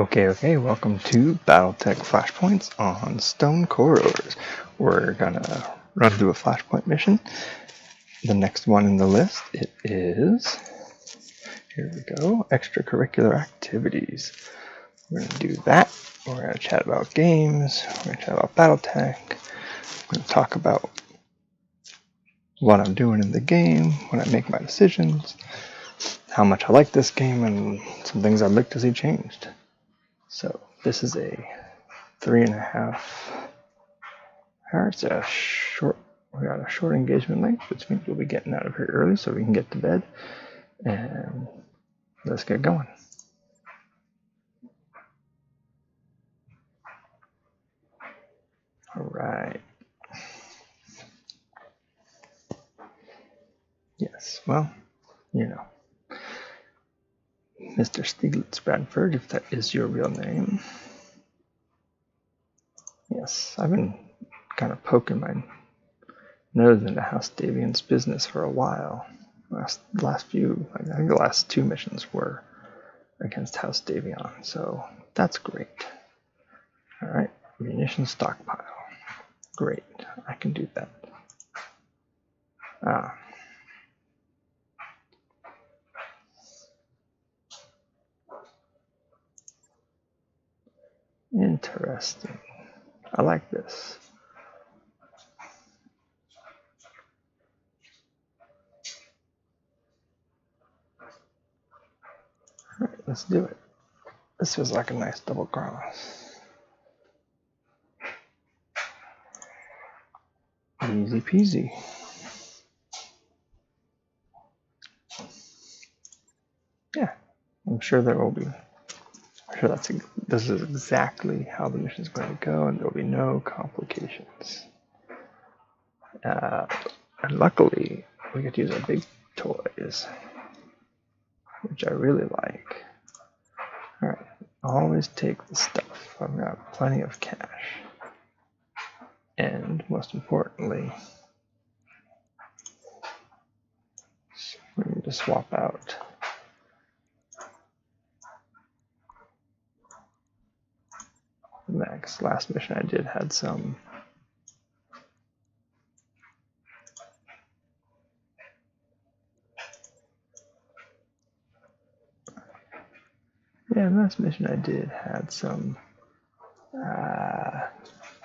Okay, welcome to Battletech Flashpoints on Stone Corridors. We're gonna run through a Flashpoint mission. The next one in the list, it is, here we go, Extracurricular Activities. We're gonna do that. We're gonna chat about games, we're gonna chat about Battletech, we're gonna talk about what I'm doing in the game, when I make my decisions, how much I like this game, and some things I'd like to see changed. So this is a 3.5 hours. We got a short engagement length, which means we'll be getting out of here early so we can get to bed. And let's get going. All right. Yes, well, you know, Mr. Stieglitz Bradford, if that is your real name. Yes, I've been kind of poking my nose into House Davian's business for a while. I think the last 2 missions were against House Davian, so that's great. All right, munition stockpile. Great, I can do that. Interesting. I like this. All right, let's do it. This feels like a nice double cross. Easy peasy. Yeah, I'm sure there will be. I'm sure this is exactly how the mission is going to go, and there will be no complications. And luckily, we get to use our big toys, which I really like. All right, always take the stuff. I've got plenty of cash. And most importantly, we need to swap out the max. Last mission I did had some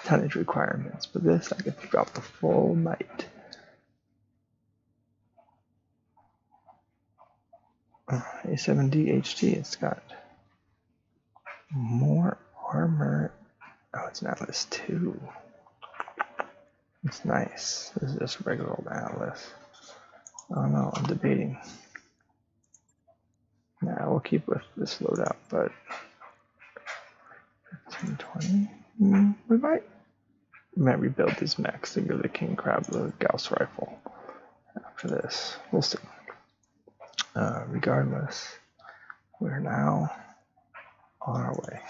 tonnage requirements, but this I could drop the full might. A7D HT, it's got more armor. Oh, it's an Atlas 2. It's nice. This is just regular old Atlas. I don't know, I'm debating. Nah, we'll keep with this loadout, but 1520. We might rebuild these mechs to give the King Crab the Gauss rifle after this. We'll see. Regardless, we're now on our way.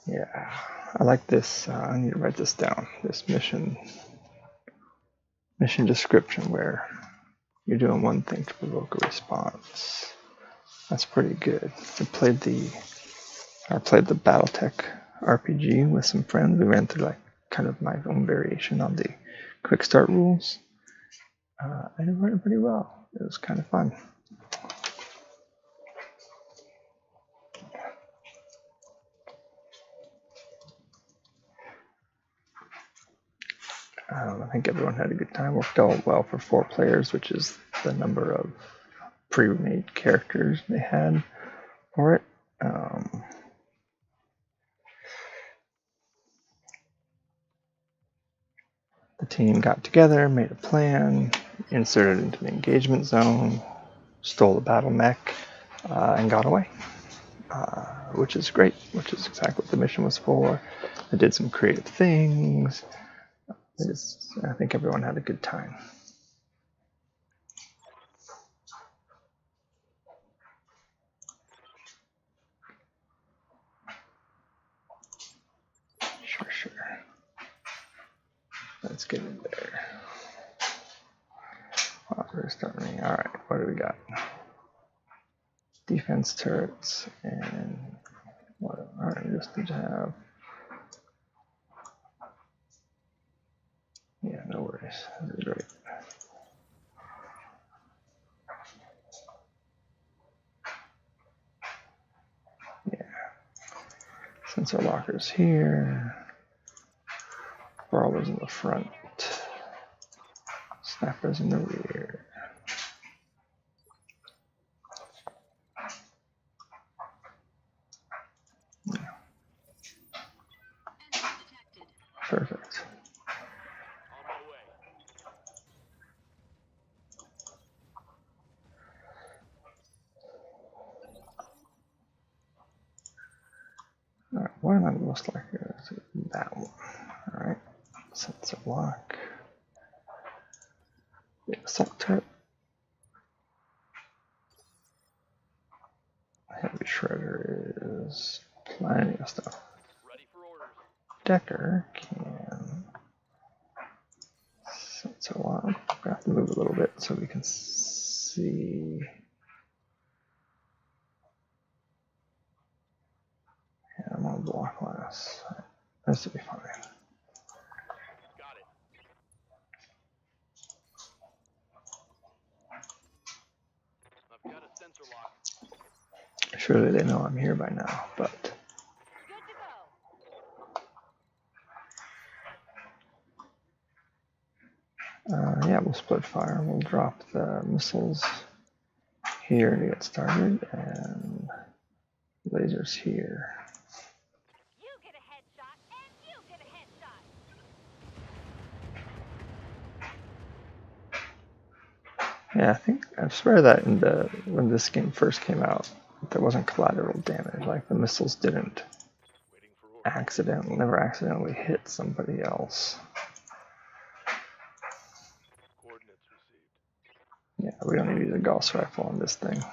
Yeah, I like this. I need to write this down. This mission description where you're doing one thing to provoke a response. That's pretty good. I played the Battletech RPG with some friends. We ran through like kind of my own variation on the quick start rules. I did it pretty well. It was kind of fun. I think everyone had a good time. Worked out well for 4 players, which is the number of pre-made characters they had for it. The team got together, made a plan, inserted into the engagement zone, stole the battle mech, and got away. Which is great, which is exactly what the mission was for. They did some creative things. I think everyone had a good time. Sure. Let's get in there. Wow, we're starting. All right, what do we got? defense turrets and what? Alright, we just need to have. Yeah, no worries. This is great. Yeah. Sensor lockers here. Brawlers in the front. Snappers in the rear. Yeah. Perfect. Alright, what am I most likely to do? That one. Alright. Sensor lock. The assault turret. Heavy shredder is plenty of stuff. Decker can sensor lock. We have to move a little bit so we can see. Yeah, I'm on block last. This will be fine. Surely they know I'm here by now, but yeah, we'll split fire. We'll drop the missiles here to get started, and lasers here. You get a headshot, and you get a headshot. Yeah, I swear that when this game first came out, there wasn't collateral damage. Like the missiles didn't never accidentally hit somebody else. Yeah, we don't need to use a Gauss rifle on this thing.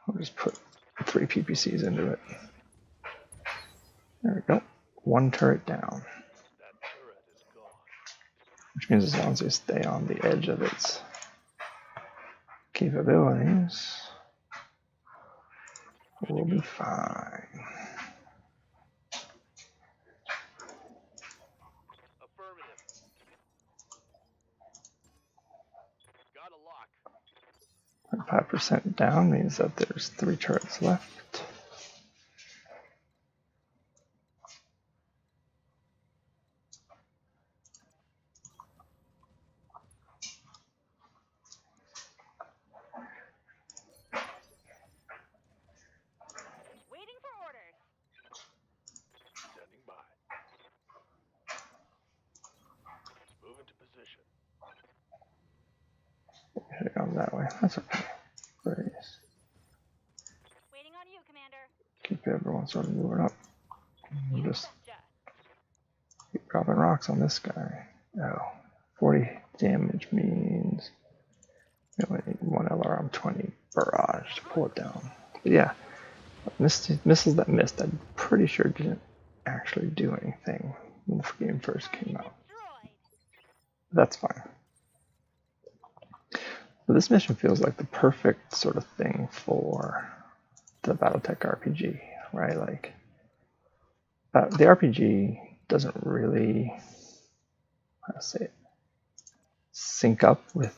We'll just put 3 PPCs into it. There we go. 1 turret down. Which means as long as they stay on the edge of its capabilities, we'll be fine. Affirmative. Got a lock. 5% down means that there's 3 turrets left. Waiting for orders. Standing by. Move into position. Should have gone that way. That's okay. Please. Waiting on you, Commander. Keep everyone sort of moving up. We'll You just betcha. keep dropping rocks on this guy. Oh, 40 damage means we only need 1 LRM 20 barrage to pull it down. But yeah, missiles that missed, I'm pretty sure didn't actually do anything when the game first came out. That's fine. But this mission feels like the perfect sort of thing for the Battletech RPG, right? Like, the RPG doesn't really, how to say it, sync up with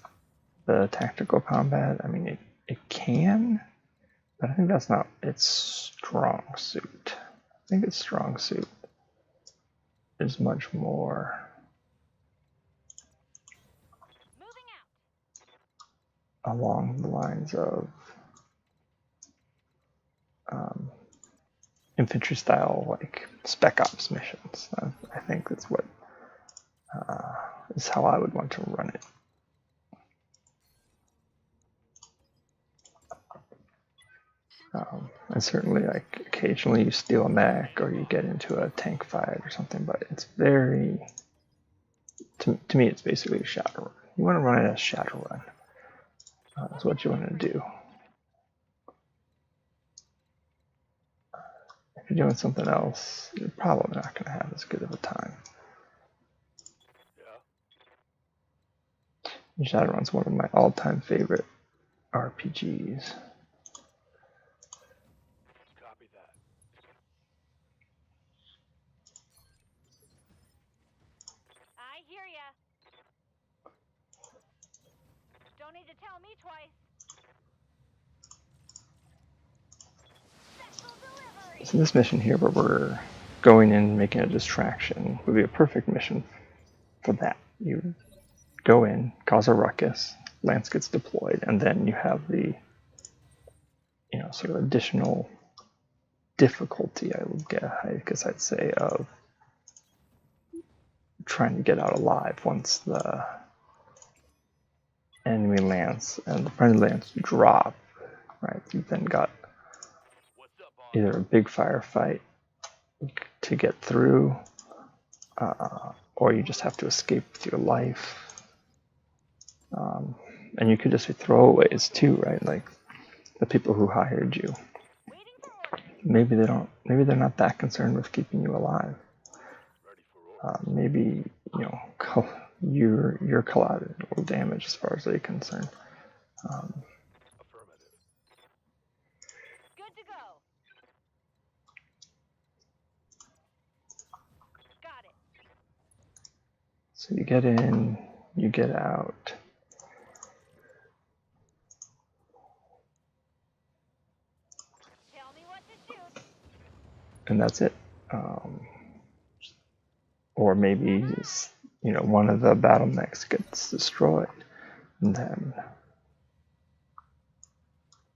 the tactical combat. I mean, it can, but I think that's not its strong suit. I think its strong suit is much more along the lines of infantry style, like spec ops missions. I think that's what is how I would want to run it. And certainly, like, occasionally you steal a mech or you get into a tank fight or something, but it's very, to me, it's basically a Shadowrun. You want to run it as Shadowrun. That's what you want to do. If you're doing something else, you're probably not going to have as good of a time. Yeah. Shadowrun's one of my all-time favorite RPGs. need to tell me twice. Special delivery. So this mission here where we're going in and making a distraction would be a perfect mission for that. You go in, cause a ruckus, Lance gets deployed, and then you have the, you know, sort of additional difficulty, I guess I'd say, of trying to get out alive once the enemy Lance and the friendly Lance drop, right? You've then got What's up, boss? either a big firefight to get through, or you just have to escape with your life. And you could just be throwaways too, right? Like the people who hired you. Waiting for orders. Maybe they're not that concerned with keeping you alive. Ready for orders. Maybe, you know, you're collateral damage as far as they're concerned. Affirmative. Good to go. Got it. So you get in, you get out. Tell me what to shoot. And that's it. Or maybe you know, one of the battle mechs gets destroyed, and then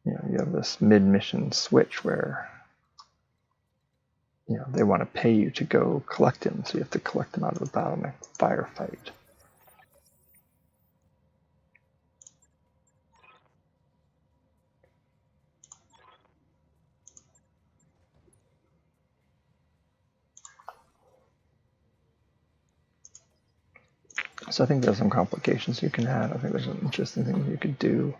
you know you have this mid-mission switch where you know they want to pay you to go collect him, so you have to collect him out of the battle mech firefight. So I think there's some complications you can add. I think there's some interesting things you could do.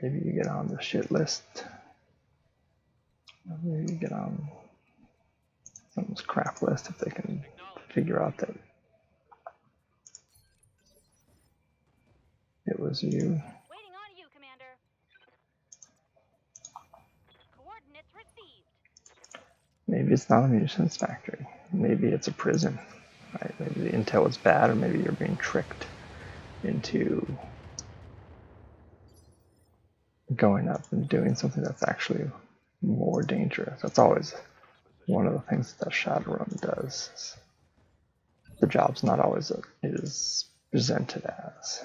Maybe you get on the shit list. Maybe you get on someone's crap list if they can figure out that it was you. Waiting on you, Commander. Coordinates received. Maybe it's not a munitions factory. Maybe it's a prison. Right? Maybe the intel is bad, or maybe you're being tricked into going up and doing something that's actually more dangerous. That's always one of the things that Shadowrun does. The job's not always what it is presented as.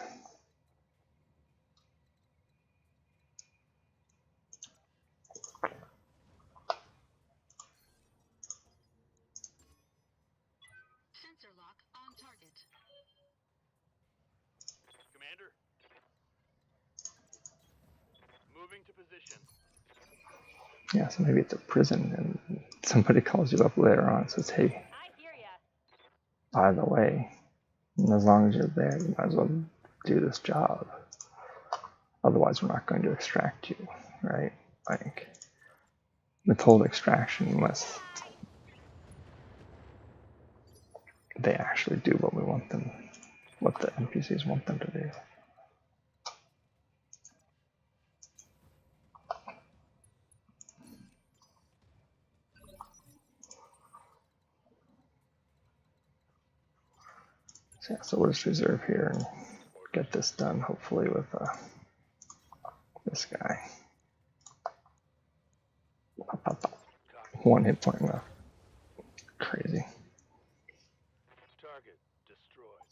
Sensor lock on target. Commander. Moving to position. Yeah, so maybe it's a prison and somebody calls you up later on and says, hey, I hear ya. by the way, and as long as you're there, you might as well do this job. Otherwise, we're not going to extract you, right? Like, withhold extraction unless they actually do what we want them, what the NPCs want them to do. So, yeah, so we'll just reserve here and get this done, hopefully, with this guy. Pop, pop, pop. 1 hit point left. Crazy. Target destroyed.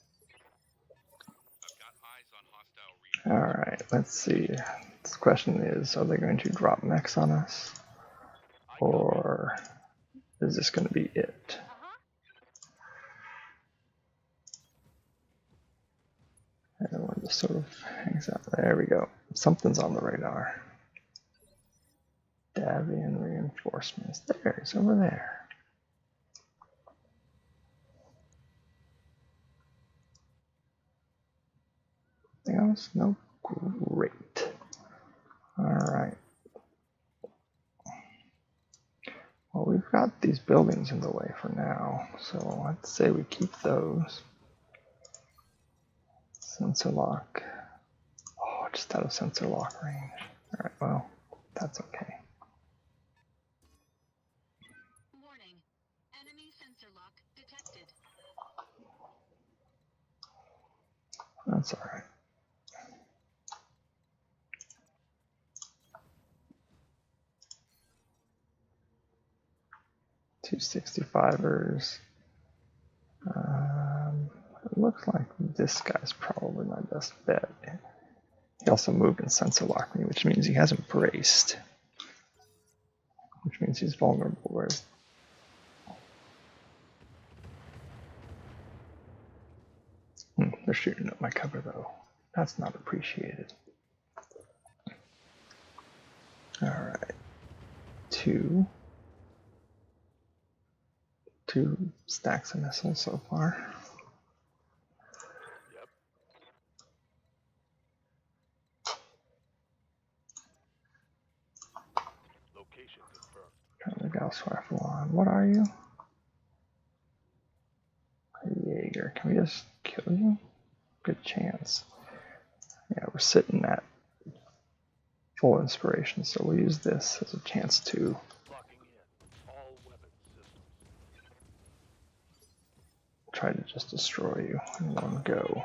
I've got eyes on hostile region. Alright, let's see. The question is, are they going to drop mechs on us? Or is this going to be it? Everyone just sort of hangs out. There we go. Something's on the radar. Davian reinforcements. There, it's over there. Anything else? No? Great. Alright. Well, we've got these buildings in the way for now, so let's say we keep those. Sensor lock. Oh, just out of sensor lock range. Alright, well, that's okay. Warning. Enemy sensor lock detected. 265ers. It looks like this guy's probably my best bet. He also moved and sensor locked me, which means he hasn't braced. Which means he's vulnerable. Whereas they're shooting at my cover though. That's not appreciated. Alright. Two stacks of missiles so far. Yep. Location confirmed. Turn the Gauss rifle on. What are you? A Jaeger. Can we just kill you? Good chance. Yeah, we're sitting at full inspiration, so we'll use this as a chance to Locking in. All weapons systems. try to just destroy you in one go. Area.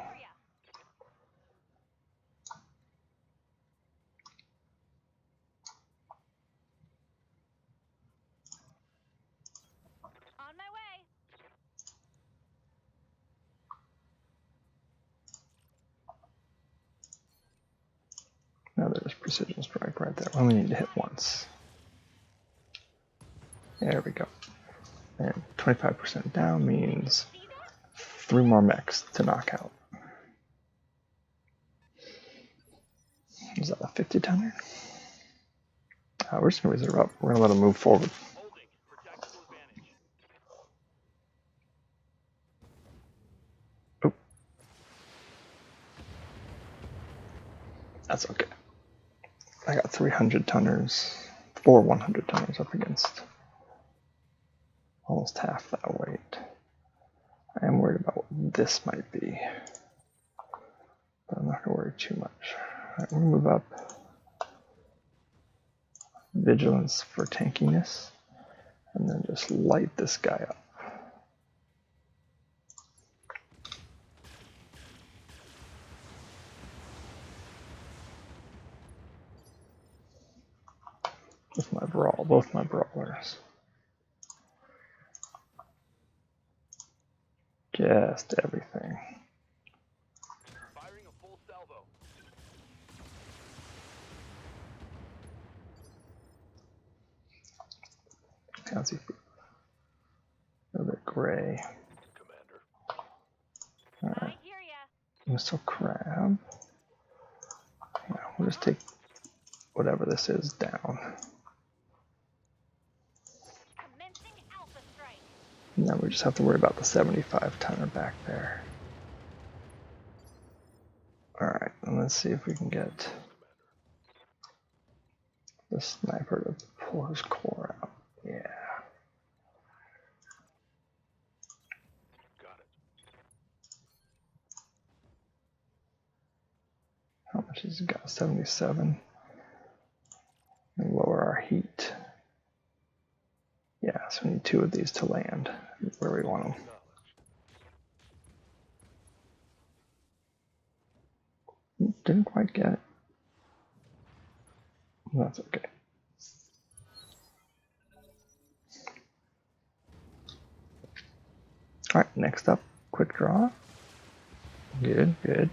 On my way. Now there's precision strike right there. We only need to hit once. There we go. And 25% down means See that? 3 more mechs to knock out. Is that a 50 tonner? We're just gonna reserve up. We're gonna let them move forward. Holding for tactical advantage. Oop. That's okay. I got 300 tonners, 4 100 tonners up against almost half that weight. I am worried about what this might be, but I'm not gonna worry too much. Alright, we'll move up. Vigilance for tankiness, and then just light this guy up. With my brawl, both my brawlers. Just everything. Firing a full salvo. Let's see. A little bit gray. Commander. Alright, I hear ya. missile crab. Yeah, we'll just take whatever this is down. Commencing alpha strike. Now we just have to worry about the 75 tonner back there. Alright, and let's see if we can get the sniper to pull his core out. Yeah. Got it. How much has he got? 77. And lower our heat. Yeah, so we need 2 of these to land where we want them. Acknowledged. Didn't quite get it. That's okay. Alright, next up, quick draw. Good, good.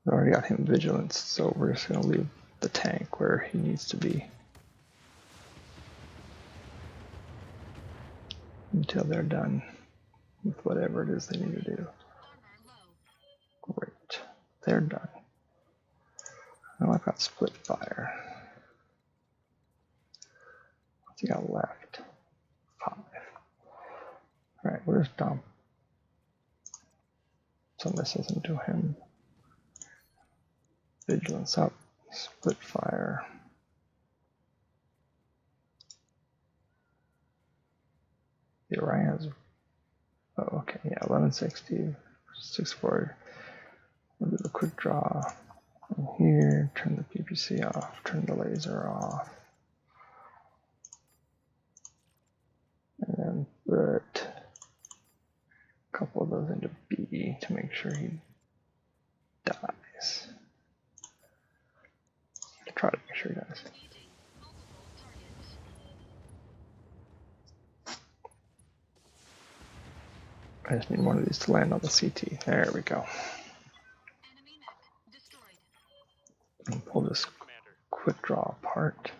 We already got him vigilance, so we're just going to leave the tank where he needs to be until they're done with whatever it is they need to do. Armor low. Great. They're done. Now I've got split fire. What's he got left? 5. Alright, we'll just dump some missiles into him. Vigilance up, split fire. The Orion's, oh, okay, yeah, 1160, 640. We'll do the quick draw in here, turn the PPC off, turn the laser off. And then put a couple of those into B to make sure he dies. try to make sure he does. Engaging multiple targets. I just need one of these to land on the CT. There we go. Enemy mech destroyed. And pull this Commander. quick draw apart.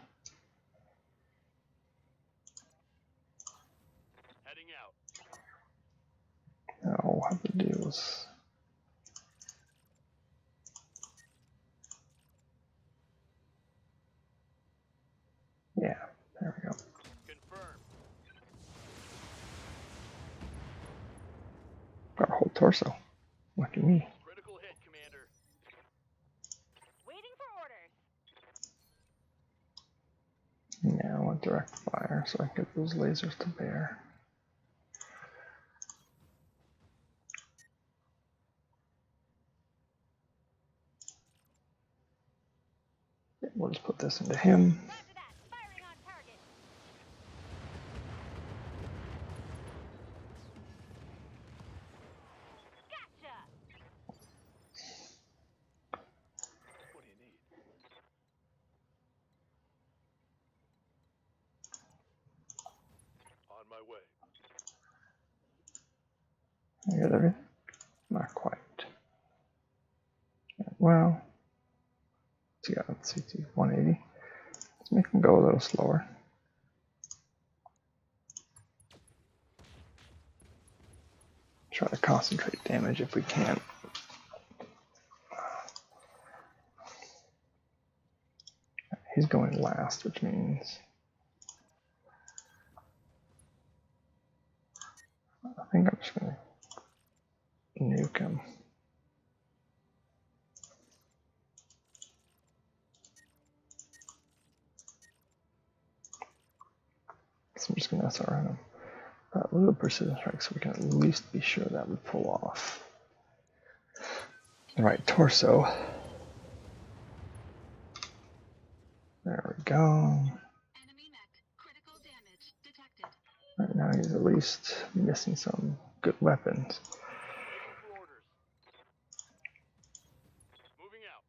Heading out. Now all we'll have to do is yeah, there we go. Confirmed. Got a whole torso. Lucky me. Critical hit, Commander. Waiting for orders. Yeah, I want direct fire so I can get those lasers to bear. We'll just put this into him. Roger that. Firing on target. Gotcha. What do you need? On my way. I got everything? Not quite. Well, let's see, let's see, 180. Let's make him go a little slower. Try to concentrate damage if we can. He's going last, which means I think I'm just going to nuke him. So I'm just going to SR him. A little precision strike so we can at least be sure that we pull off the right torso. There we go. Enemy mech critical damage detected. Right now he's at least missing some good weapons. Waiting for orders. Moving out.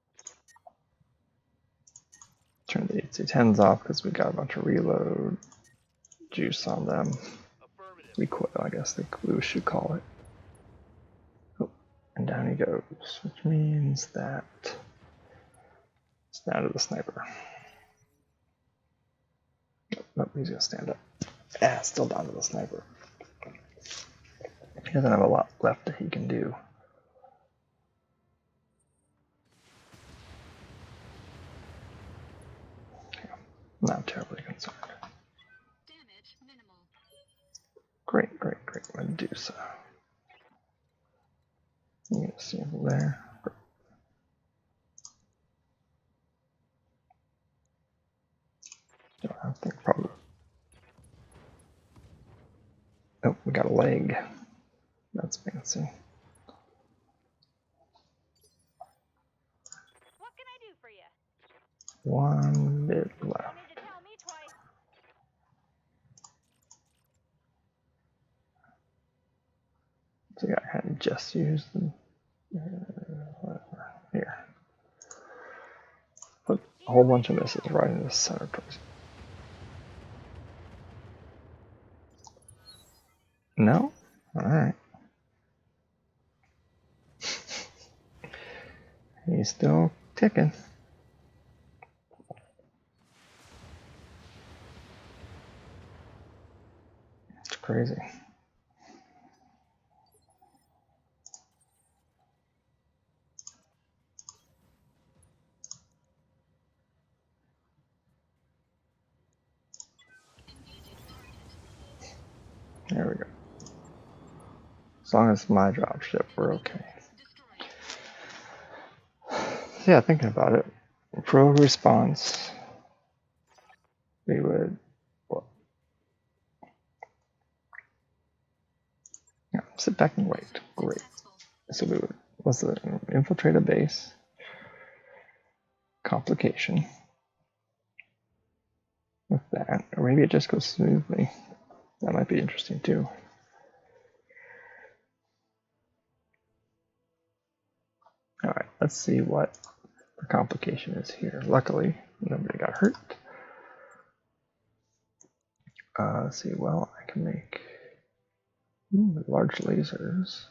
Turn the 8C10s off because we got a bunch of reload juice on them. Affirmative. Recoil, I guess we should call it. Oh, and down he goes, which means that it's down to the sniper. Nope, he's gonna stand up. Ah, still down to the sniper. He doesn't have a lot left that he can do. Not terribly concerned. Damage minimal. Great, Medusa. You can see him there. I think probably. Oh, we got a leg. That's fancy. What can I do for you? One bit Don't left. need to tell me twice. So I had just used them. Whatever. Here. Put a whole bunch of missiles right in the center towards. No? Alright. He's still ticking. It's crazy. Engaging target. There we go. As long as my dropship, we're okay. Destroyed. Yeah, thinking about it. Pro response. We would. Well, yeah, sit back and wait. Great. Successful. So we would. What's the infiltrate a base? Complication. With that, or maybe it just goes smoothly. That might be interesting too. All right, let's see what the complication is here. Luckily, Nobody got hurt. Let's see, well, I can make large lasers.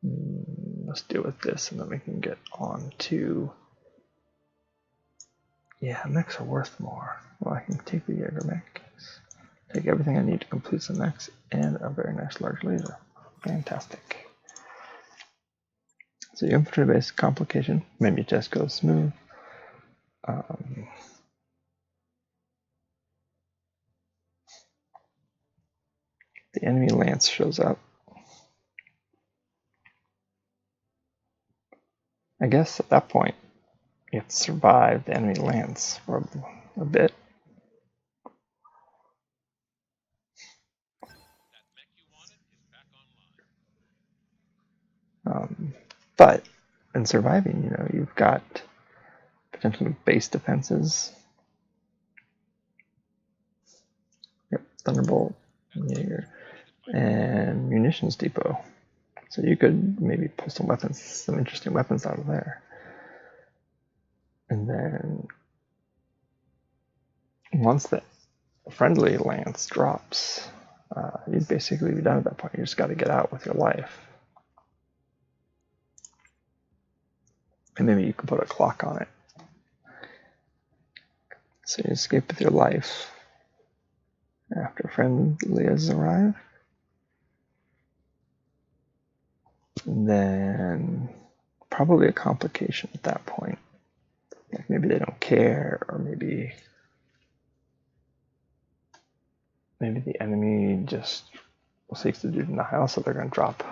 Let's deal with this and then we can get on to... Yeah, mechs are worth more. Well, I can take the Jaeger mech, take everything I need to complete some mechs, and a very nice large laser. Fantastic. So your infantry-based complication, maybe it just goes smooth. The enemy lance shows up. I guess at that point, you have to survive the enemy lance for a bit. That mech you wanted is back online. But in surviving, you know, you've got potentially base defenses. Yep, Thunderbolt, Jaeger, and munitions depot. So you could maybe pull some weapons, some interesting weapons out of there. And then once the friendly lance drops, you'd basically be done at that point. You just got to get out with your life. And maybe you can put a clock on it. So you escape with your life after friendly has arrived. And then probably a complication at that point. Like maybe they don't care, or maybe the enemy just seeks to do denial, so they're going to drop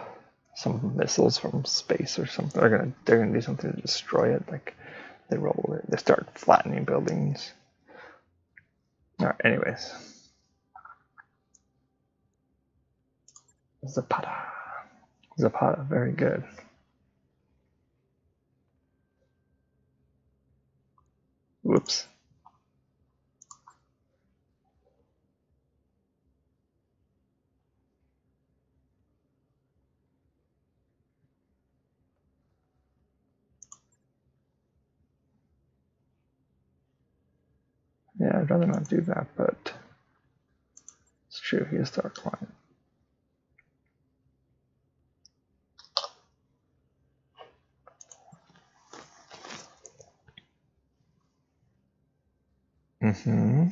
some missiles from space or something. They're gonna do something to destroy it. Like they start flattening buildings. All right. Anyways, Zapata, very good. Whoops. Yeah, I'd rather not do that, but it's true. He is our client. Mm-hmm.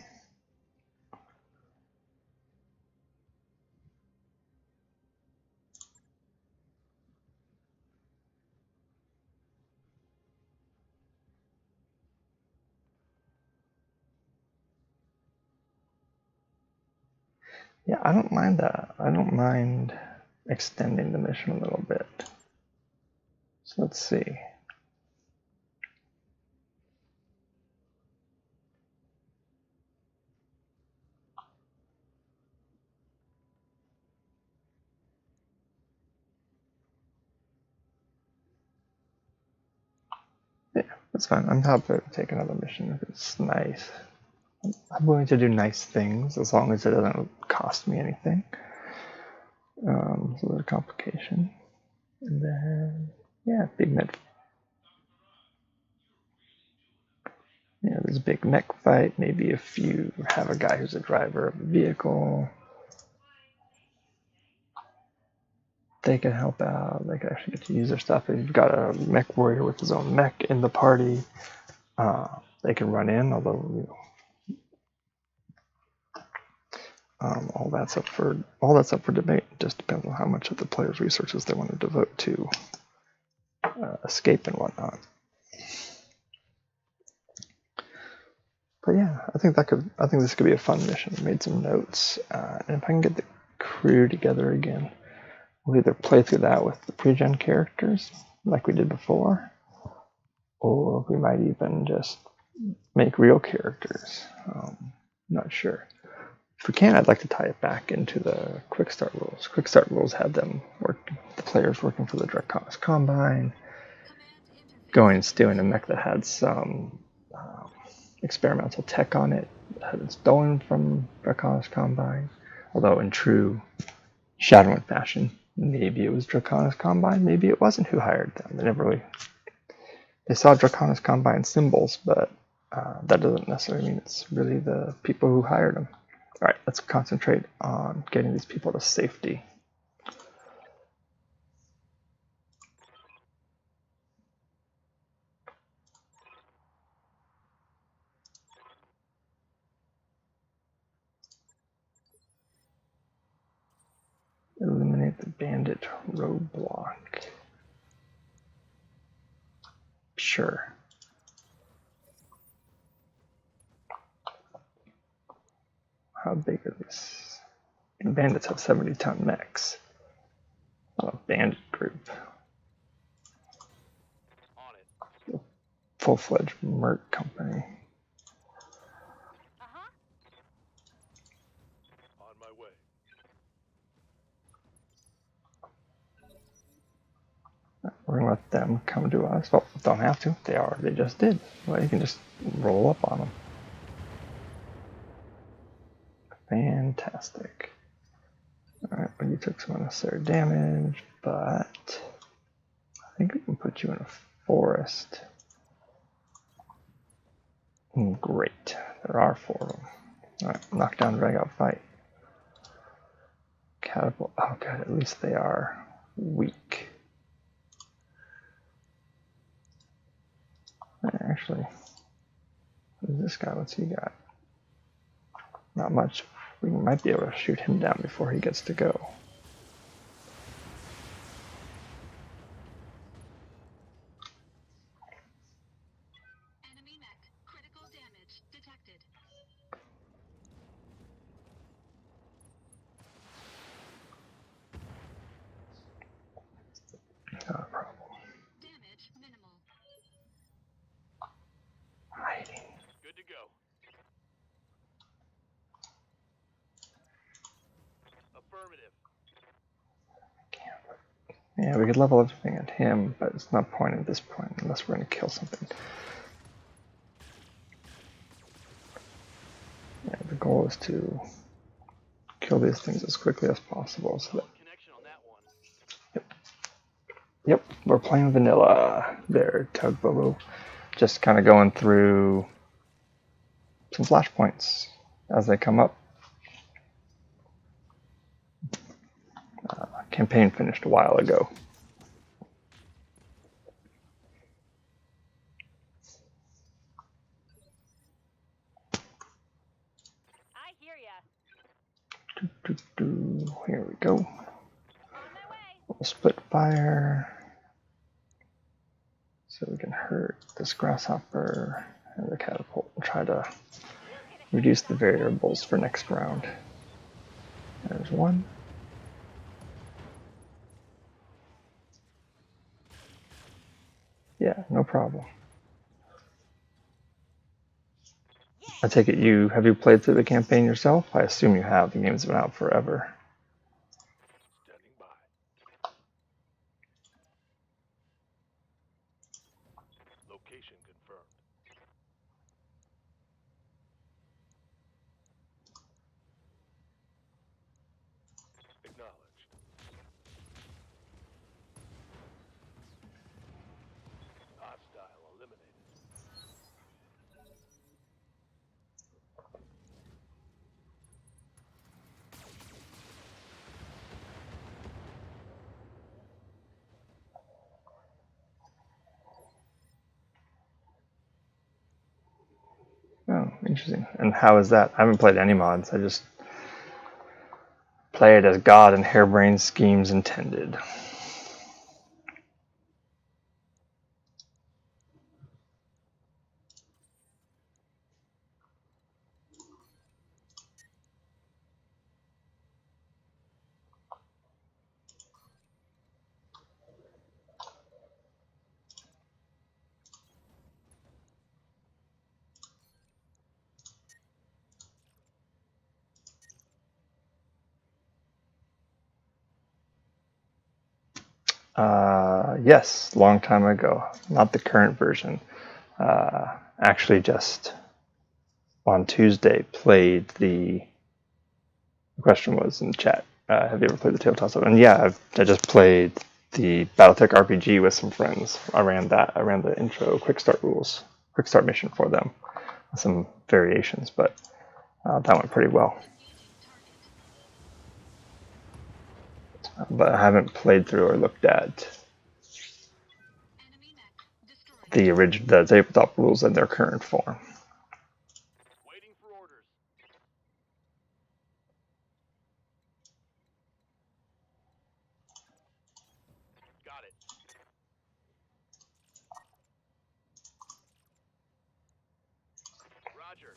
Yeah, I don't mind that. I don't mind extending the mission a little bit. So let's see. Yeah, that's fine. I'm happy to take another mission if it's nice. I'm willing to do nice things as long as it doesn't cost me anything. So there's a complication. And then, yeah, big mech. Yeah, there's a big mech fight. Maybe if you have a guy who's a driver of a vehicle, they can help out. They can actually get to use their stuff. If you've got a mech warrior with his own mech in the party, they can run in, although, you know, all that's up for debate. It just depends on how much of the player's resources they want to devote to escape and whatnot. But yeah, I think this could be a fun mission. I made some notes, and if I can get the crew together again, we'll either play through that with the pre-gen characters like we did before, or we might even just make real characters. Not sure. If we can, I'd like to tie it back into the quick start rules. Quick start rules had the players working for the Draconis Combine, going and stealing a mech that had some experimental tech on it that had been stolen from Draconis Combine. Although in true Shadowrun fashion, maybe it was Draconis Combine, maybe it wasn't who hired them. They saw Draconis Combine symbols, but that doesn't necessarily mean it's really the people who hired them. All right, let's concentrate on getting these people to safety. Eliminate the bandit roadblock. Sure. How big are these? Bandits have 70-ton mechs. Not a bandit group. On it. Full-fledged merc company. Uh-huh. On my way. We're gonna let them come to us. Well, don't have to. They just did. Well, you can just roll up on them. Fantastic. Alright, well, you took some unnecessary damage, but I think we can put you in a forest. Great. There are 4 of them. Alright, knockdown, drag out, fight. Catapult. Oh, god, at least they are weak. Actually, who's this guy? What's he got? Not much. We might be able to shoot him down before he gets to go. Enemy mech. Critical damage detected. Not a problem. Damage minimal. Hiding. Good to go. Affirmative. Yeah, we could level everything at him, but it's not point at this point unless we're going to kill something. Yeah, the goal is to kill these things as quickly as possible. So that, Connection on that one. yep, we're playing vanilla there, Tugbobo. Just kind of going through some flashpoints as they come up. Campaign finished a while ago. I hear ya. Here we go. On my way. We'll split fire so we can hurt this grasshopper and the catapult and try to reduce the variables for next round. There's one. Yeah, no problem. I take it have you played through the campaign yourself? I assume you have. The game's been out forever. Standing by. Location confirmed. Acknowledged. Hostile eliminated. Oh, interesting. And how is that? I haven't played any mods. I just play it as God and harebrained schemes intended. Yes, long time ago. Not the current version. Actually, just on Tuesday, played the question was in the chat. Have you ever played the Tabletop? And yeah, I just played the Battletech RPG with some friends. I ran the intro quick start rules, quick start mission for them. some variations, but that went pretty well. Engaging target. But I haven't played through or looked at Enemy mech destroyed. the tabletop rules in their current form. Waiting for orders. Got it. Roger.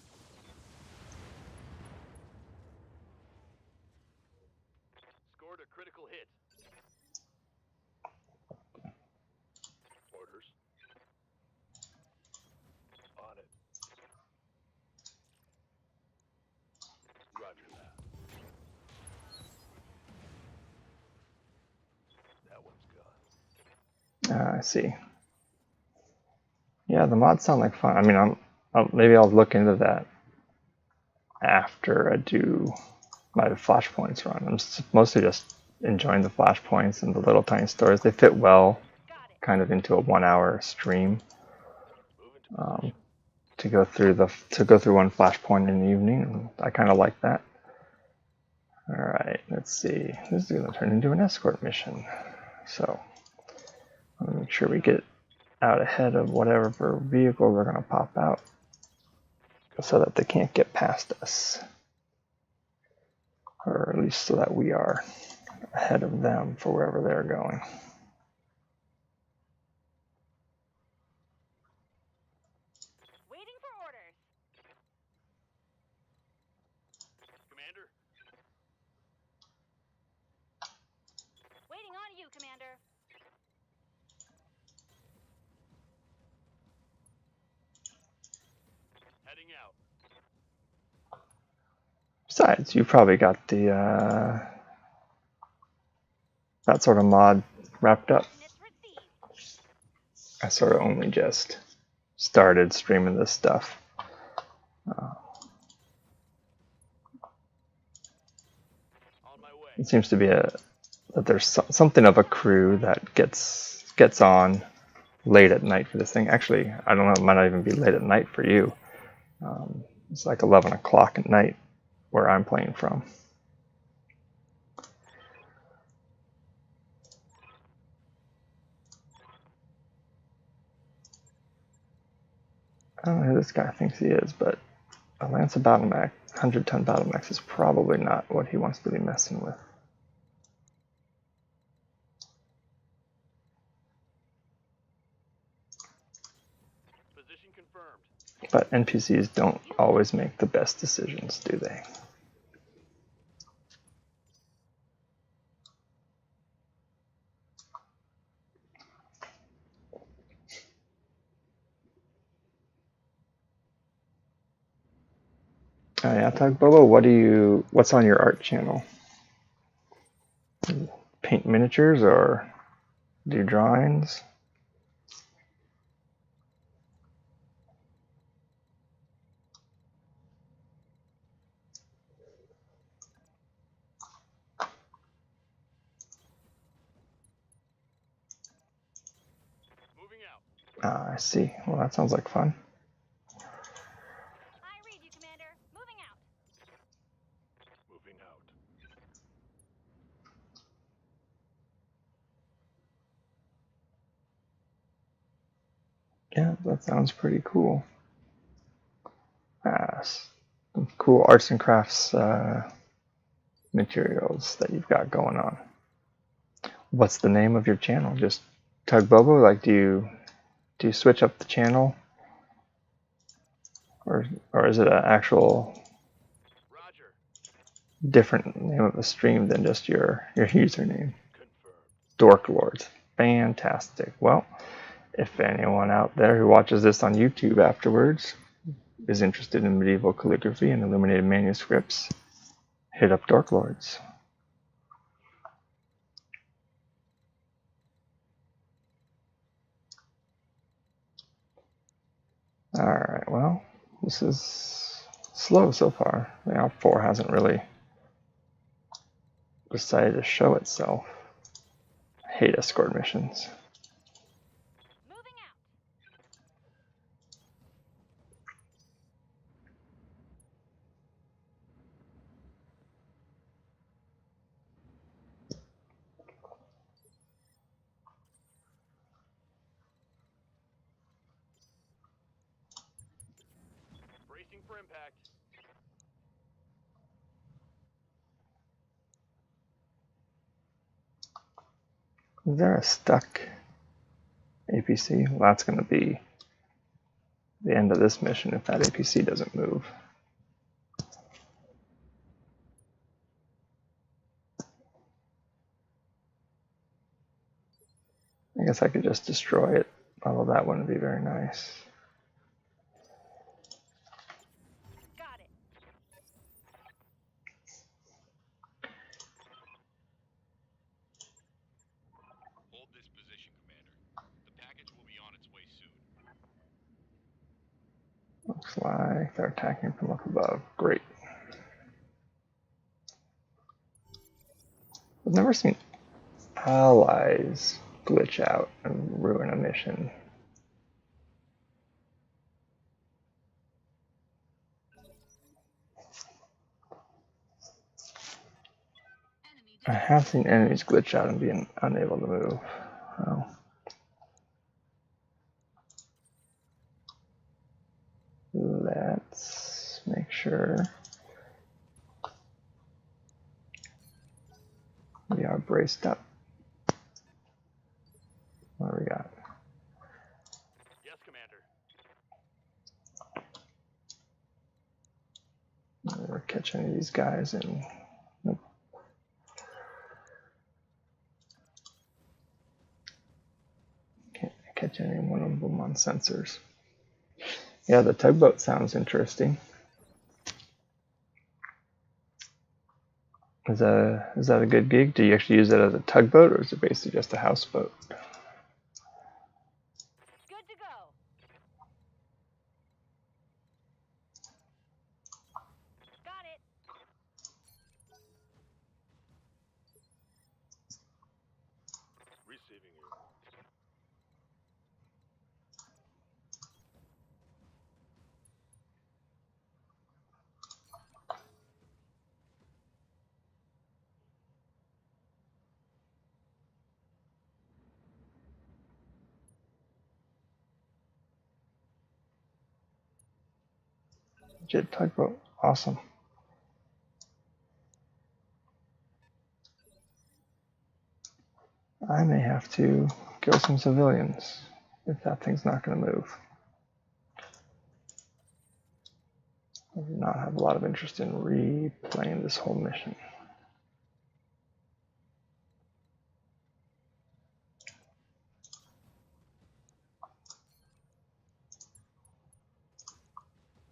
Scored a critical hit. Orders. On it. Roger that. That one's gone. I see. Yeah, the mods sound like fun. I mean, maybe I'll look into that after I do my Flashpoints run. I'm mostly just enjoying the Flashpoints and the little tiny stories. They fit well, Got it. kind of into a 1-hour stream. Moving to position. To go through one Flashpoint in the evening, and I kind of like that. All right, let's see. This is going to turn into an escort mission, so I'm gonna make sure we get out ahead of whatever vehicles are going to pop out, so that they can't get past us, or at least so that we are ahead of them for wherever they're going. Waiting for orders. Commander. Waiting on you, Commander. Heading out. Besides, you probably got the that sort of mod wrapped up. Coordinates received. I sort of only just started streaming this stuff. On my way. It seems to be that there's something of a crew that gets on late at night for this thing. Actually, I don't know. It might not even be late at night for you. It's like 11 o'clock at night where I'm playing from. I don't know who this guy thinks he is, but a Lancer battle mech, 100-ton battle mech is probably not what he wants to be messing with. Position confirmed. But NPCs don't always make the best decisions, do they? Oh yeah, Tug Bobo, what's on your art channel? Paint miniatures or do drawings? Moving out. Ah, I see. Well, that sounds like fun. I read you, Commander. Moving out. Moving out. Yeah, that sounds pretty cool. Some cool arts and crafts materials that you've got going on. What's the name of your channel? Just Tug Bobo? Like, do you switch up the channel, or is it an actual Roger. different name of a stream than just your username? Confirmed. Dork Lords. Fantastic. Well, if anyone out there who watches this on YouTube afterwards is interested in medieval calligraphy and illuminated manuscripts, hit up Dork Lords. Alright, well, this is slow so far. The Alp4 hasn't really decided to show itself. I hate escort missions. Moving out. Bracing for impact. Is there a stuck APC? Well, that's going to be the end of this mission if that APC doesn't move. I guess I could just destroy it, although that wouldn't be very nice. Got it. Hold this position, Commander. The package will be on its way soon. Looks like they're attacking from up above. Great. I've never seen allies glitch out and ruin a mission. I have seen enemies glitch out and be unable to move. Oh. Let's make sure we are braced up. What do we got? Yes, Commander. We're catching any of these guys and nope. Can't catch any one of them on sensors. Yeah, the tugboat sounds interesting. Is that a good gig? Do you actually use it as a tugboat, or is it basically just a houseboat? Good to go. Got it. Receiving you. Jet tugboat, awesome. I may have to kill some civilians if that thing's not going to move. I do not have a lot of interest in replaying this whole mission.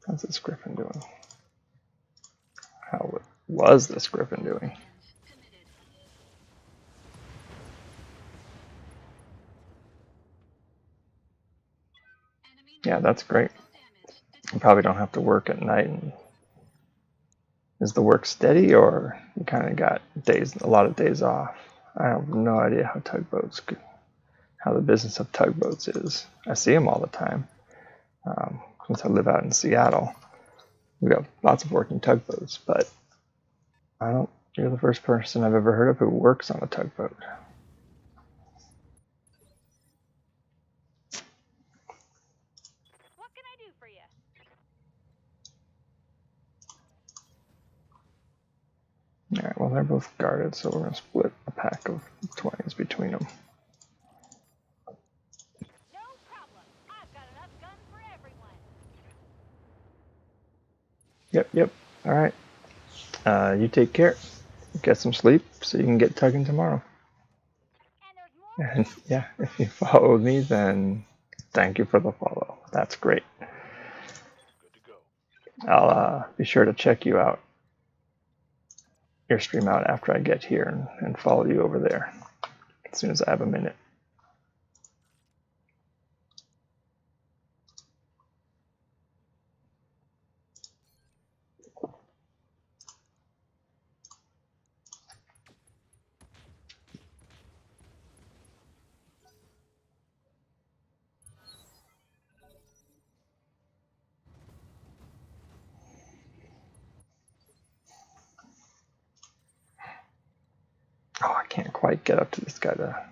How's this Griffin doing? How was this Griffin doing? Committed. Enemy Yeah, that's great. damage. You probably don't have to work at night. And is the work steady, or you kind of got a lot of days off? I have no idea how the business of tugboats is. I see them all the time. Since I live out in Seattle, we got lots of working tugboats, but you're the first person I've ever heard of who works on a tugboat. What can I do for you? Alright, well, they're both guarded, so we're going to split a pack of 20s between them. No problem. I've got enough guns for everyone. Yep. Alright. You take care. Get some sleep so you can get tugging tomorrow. And there's more. And yeah, if you followed me, then thank you for the follow. That's great. Good to go. I'll be sure to check your stream out after I get here and follow you over there as soon as I have a minute. Oh, I can't quite get up to this guy to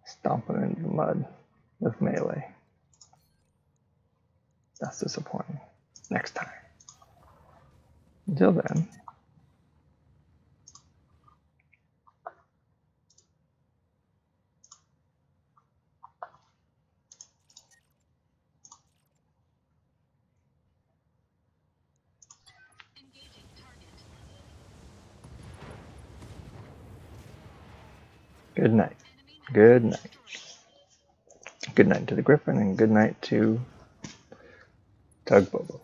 stomp him into the mud with melee. That's disappointing. next time. Until then, Engaging target. good night. Enemy mech Good night. destroyed. Good night to the Griffin, and good night to Tugboat.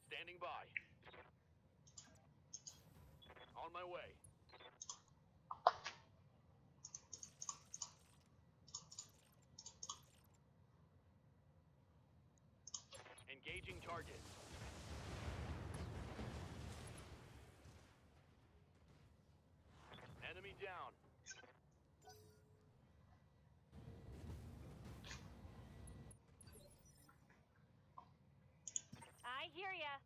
Standing by. On my way. Engaging target. Enemy down. I hear ya.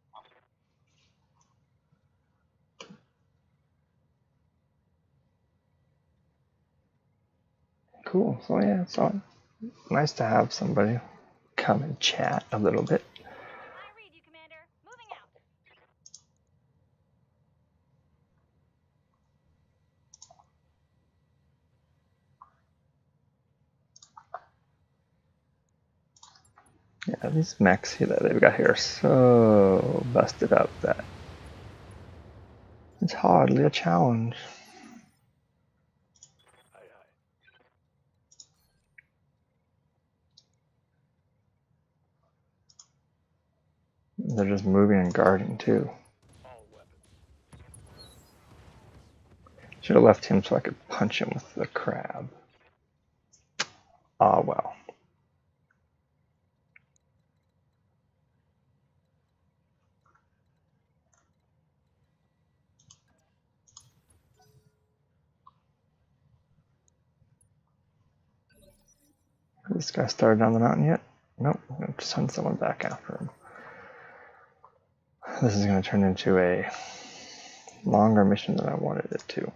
Cool. So yeah, it's all nice to have somebody come and chat a little bit. I read you, Commander. Moving out. Yeah, these mechs here that they've got here are so busted up that it's hardly a challenge. Aye, aye. They're just moving and guarding too. All weapons. Should have left him so I could punch him with the crab. Ah well. This guy started down the mountain yet? Nope, I'm going to send someone back after him. This is going to turn into a longer mission than I wanted it to.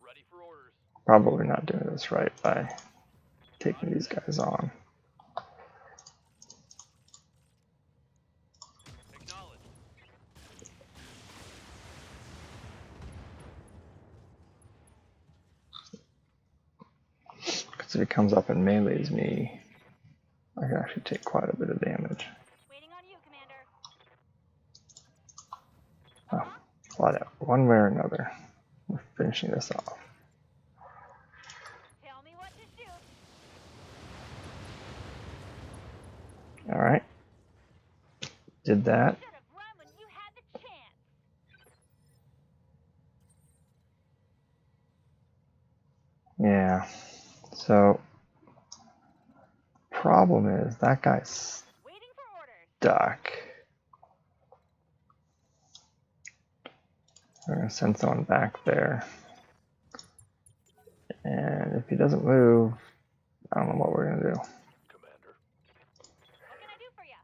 Ready for orders. Probably not doing this right by taking these guys on. Acknowledged. Because if he comes up and melees me, I can actually take quite a bit of damage. Waiting on you, Commander. Oh, flat out. One way or another, we're finishing this off. Tell me what to shoot. Alright. Did that. Should have run when you had the chance. Yeah. So, problem is, that guy's Waiting for orders. stuck. We're going to send someone back there. And if he doesn't move, I don't know what we're going to do. Commander. What can I do for you?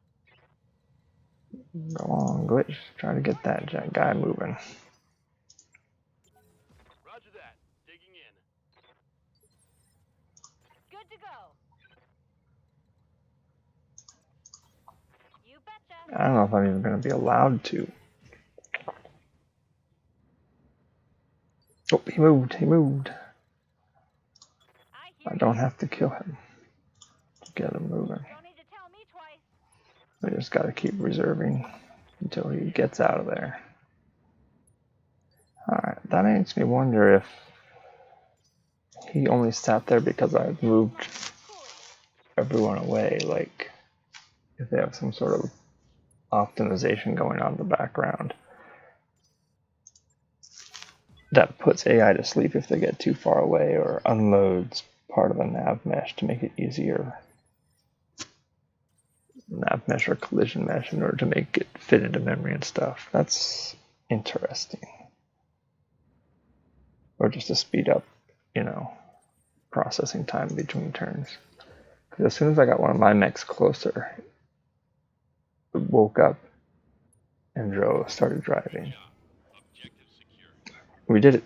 Go on, glitch. Try to get that guy moving. Roger that. Digging in. Good to go. You betcha. I don't know if I'm even going to be allowed to. Oh, he moved. He moved. I hear I don't you. have to kill him to get him moving. Don't need to tell me twice. We just got to keep reserving until he gets out of there. Alright, that makes me wonder if he only sat there because I moved everyone away. Like, if they have some sort of optimization going on in the background that puts AI to sleep if they get too far away, or unloads part of the nav mesh to make it easier. Nav mesh or collision mesh in order to make it fit into memory and stuff. That's interesting. Or just to speed up you know, processing time between turns. Because as soon as I got one of my mechs closer, it woke up and started driving. Objective secure. We did it.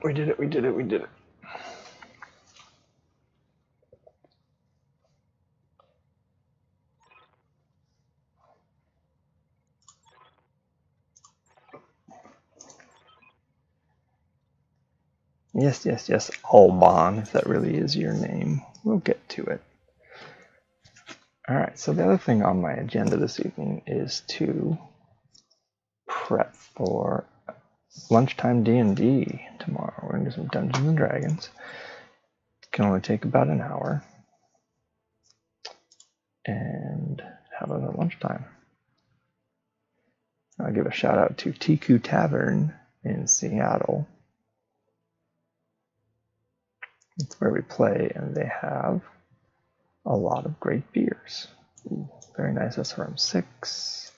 We did it. We did it. We did it. Yes, yes, yes, Alban, if that really is your name. We'll get to it. Alright, so the other thing on my agenda this evening is to prep for lunchtime D&D tomorrow. We're going to do some Dungeons and Dragons. It can only take about an hour. And have it at lunchtime. I'll give a shout out to Tiku Tavern in Seattle. It's where we play, and they have a lot of great beers. Ooh, very nice SRM6.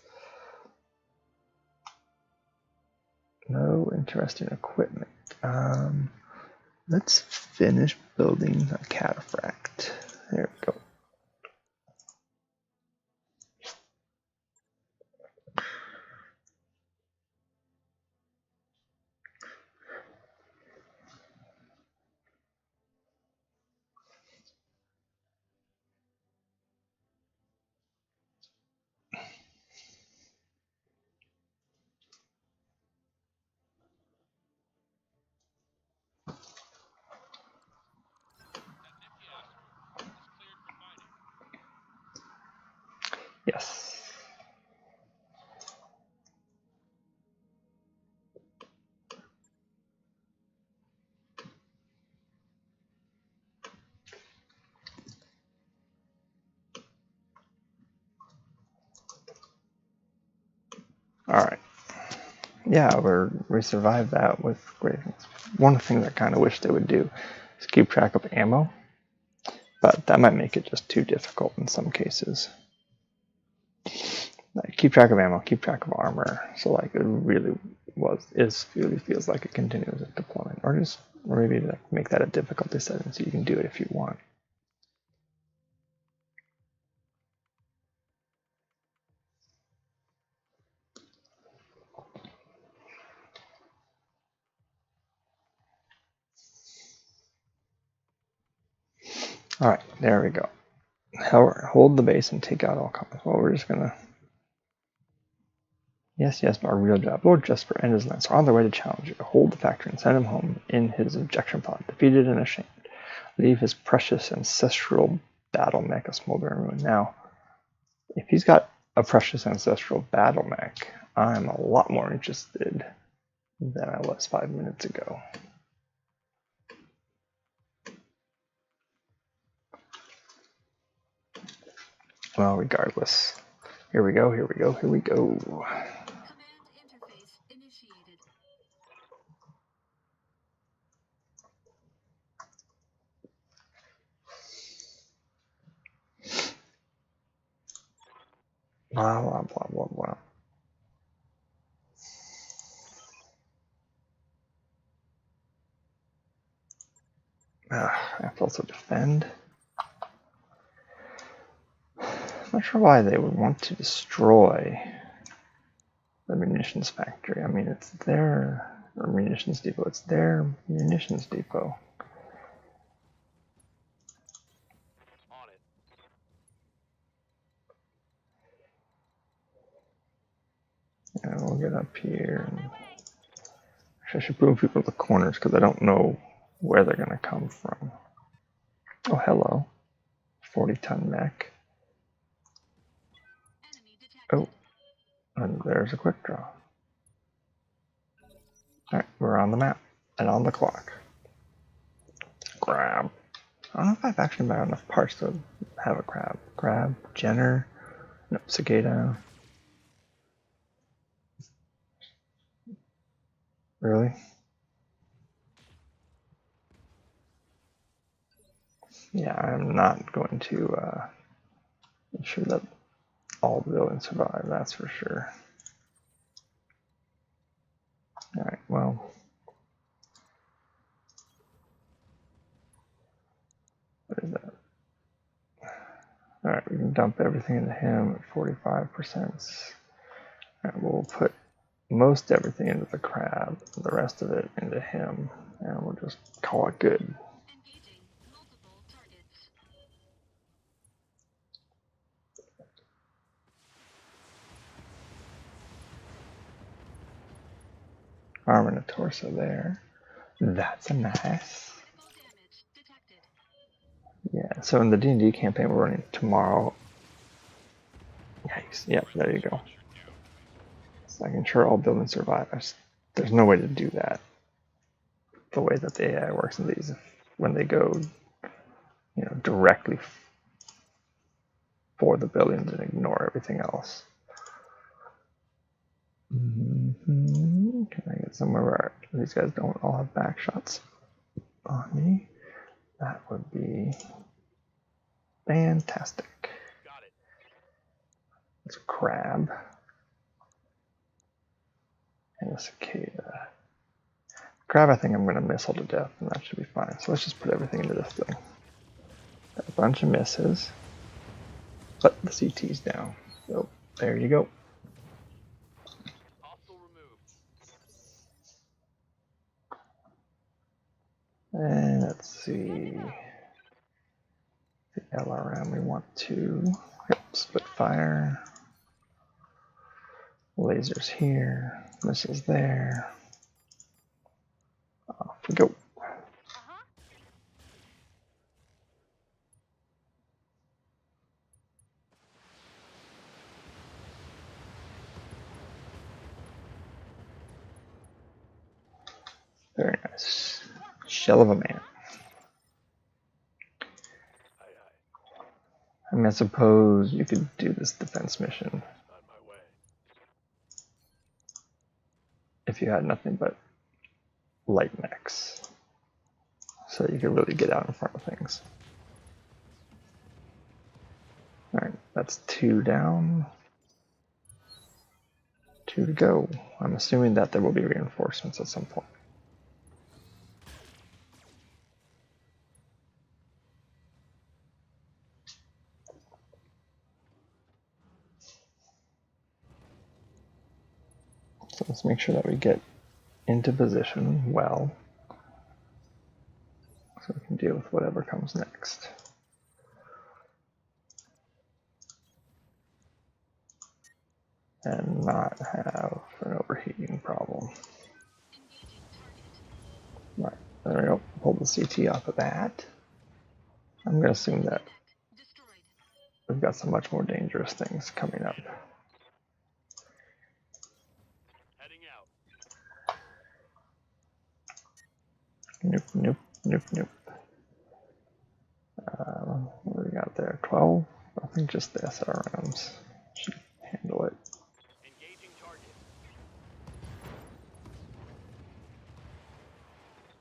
No interesting equipment. Let's finish building a cataphract. There we go. That nifty asteroid is cleared for mining. Yes. All right. Yeah, we survived that with great things. One thing I kind of wish they would do is keep track of ammo, but that might make it just too difficult in some cases. Like, keep track of ammo, keep track of armor, so like it really feels like a continuous deployment, or maybe like make that a difficulty setting so you can do it if you want. All right, there we go. Hold the base and take out all comms. Well, we're just gonna. Yes, yes, our real job. Lord Jesper and his knights are on their way to challenge you. Hold the factory and send him home in his ejection pod, defeated and ashamed. Leave his precious ancestral battle mech a smoldering ruin. Now, if he's got a precious ancestral battle mech, I'm a lot more interested than I was 5 minutes ago. Well, regardless. Here we go, here we go, here we go. Command interface initiated. Blah, blah, blah, blah, blah. I have to also defend. I'm not sure why they would want to destroy the munitions factory. I mean, it's their munitions depot. It's their munitions depot. On it. And we'll get up here. And actually, I should move people to the corners because I don't know where they're going to come from. Oh, hello. 40-ton mech. Enemy detected. Oh, and there's a quick draw. Alright, we're on the map and on the clock. Grab. I don't know if I've actually got enough parts to have a crab. Crab, Jenner, no, cicada. Really? Yeah, I'm not going to ensure that all the villains survive, that's for sure. Alright, well. What is that? Alright, we can dump everything into him at 45%. Alright, we'll put most everything into the crab, and the rest of it into him, and we'll just call it good. Engaging multiple targets. Arm and a torso there. That's a nice. Critical damage detected. Yeah, so in the D&D campaign we're running tomorrow. Yikes. Yep, there you go. So I can ensure all buildings survive. There's no way to do that. The way that the AI works in these, when they go, directly for the buildings and ignore everything else. Can I get somewhere where these guys don't all have back shots on me? That would be fantastic. Got it. It's a crab and a cicada. Crab, I think I'm going to missile to death, and that should be fine. So let's just put everything into this thing. Got a bunch of misses, but the CT's down. So there you go. Hostile removed. And let's see. The LRM, we want to split fire. Lasers here, missiles there. Off we go. Uh-huh. Very nice. Shell of a man. Aye, aye. I mean, I suppose you could do this defense mission On my way. if you had nothing but light mechs. So you could really get out in front of things. Alright, that's 2 down. 2 to go. I'm assuming that there will be reinforcements at some point. So let's make sure that we get into position well, so we can deal with whatever comes next. And not have an overheating problem. Engaging target. Right, there we go. Pull the CT off of that. I'm going to assume that Mech destroyed. we've got some much more dangerous things coming up. Heading out. Nope, nope, nope, nope. What do we got there? 12? I think just the SRMs should handle it. Engaging target.